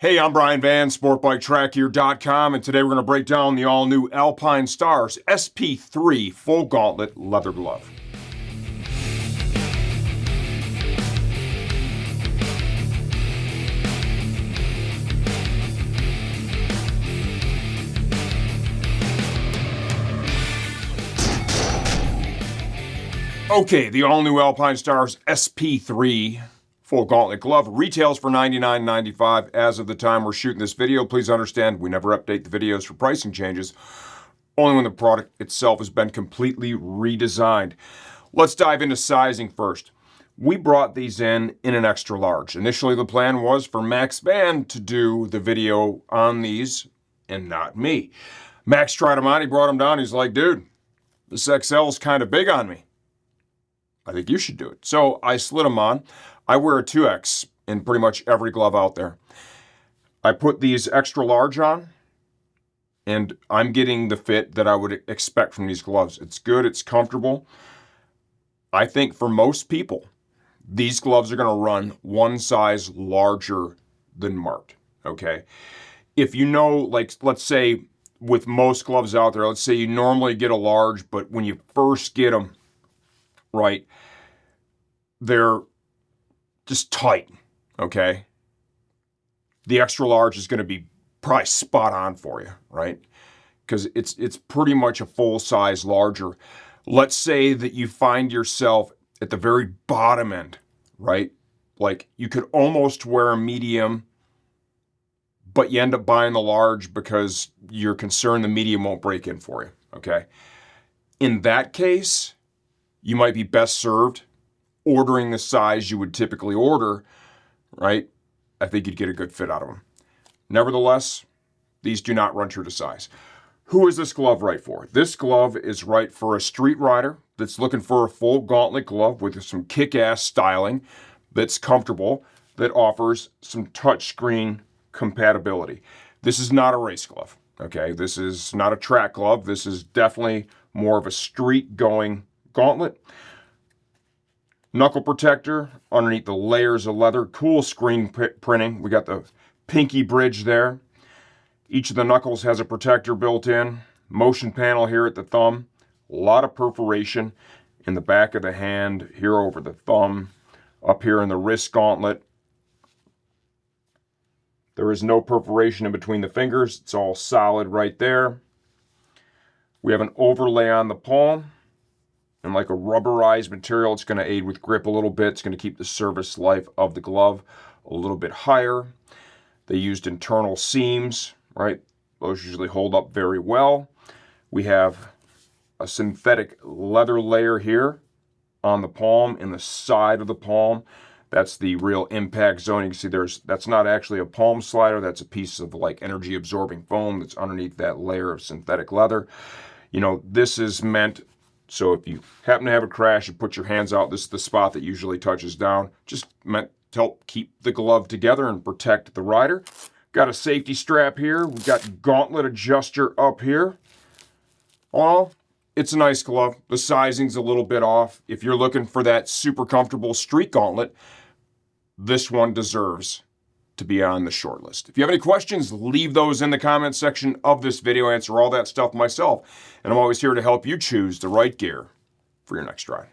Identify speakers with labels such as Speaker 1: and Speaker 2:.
Speaker 1: Hey, I'm Brian Van, SportbikeTrackGear.com, and today we're going to break down the all-new Alpinestars SP-3 full gauntlet leather glove. Okay, the all-new Alpinestars SP-3 full gauntlet glove retails for $99.95 as of the time we're shooting this video. Please understand, we never update the videos for pricing changes, only when the product itself has been completely redesigned. Let's dive into sizing first. We brought these in an extra large. Initially, the plan was for Max Van to do the video on these and not me. Max tried them on, he brought them down, he's like, dude, this XL is kind of big on me. I think you should do it. So I slid them on. I wear a 2X in pretty much every glove out there. I put these extra large on, and I'm getting the fit that I would expect from these gloves. It's good, it's comfortable. I think for most people, these gloves are going to run one size larger than marked, okay? If you know, like, let's say with most gloves out there, let's say you normally get a large, but when you first get them, right, they're just tight, okay? The extra large is going to be probably spot on for you, right? Because it's pretty much a full size larger. Let's say that you find yourself at the very bottom end, right? Like you could almost wear a medium, but you end up buying the large because you're concerned the medium won't break in for you, okay? In that case, you might be best served ordering the size you would typically order, right? I think you'd get a good fit out of them. Nevertheless, these do not run true to size. Who is this glove right for? This glove is right for a street rider that's looking for a full gauntlet glove with some kick-ass styling that's comfortable, that offers some touchscreen compatibility. This is not a race glove, okay? This is not a track glove. This is definitely more of a street-going gauntlet. Knuckle protector underneath the layers of leather. Cool screen printing. We got the pinky bridge there. Each of the knuckles has a protector built in. Motion panel here at the thumb. A lot of perforation in the back of the hand, here over the thumb, up here in the wrist gauntlet. There is no perforation in between the fingers. It's all solid right there. We have an overlay on the palm. And like a rubberized material, it's going to aid with grip a little bit. It's going to keep the service life of the glove a little bit higher. They used internal seams, right? Those usually hold up very well. We have a synthetic leather layer here on the palm, in the side of the palm. That's the real impact zone. You can see that's not actually a palm slider. That's a piece of like energy absorbing foam that's underneath that layer of synthetic leather. You know, this is meant so if you happen to have a crash and put your hands out, this is the spot that usually touches down. Just meant to help keep the glove together and protect the rider. Got a safety strap here. We've got gauntlet adjuster up here. Oh, it's a nice glove. The sizing's a little bit off. If you're looking for that super comfortable street gauntlet, this one deserves to be on the short list. If you have any questions, leave those in the comments section of this video. I answer all that stuff myself, and I'm always here to help you choose the right gear for your next ride.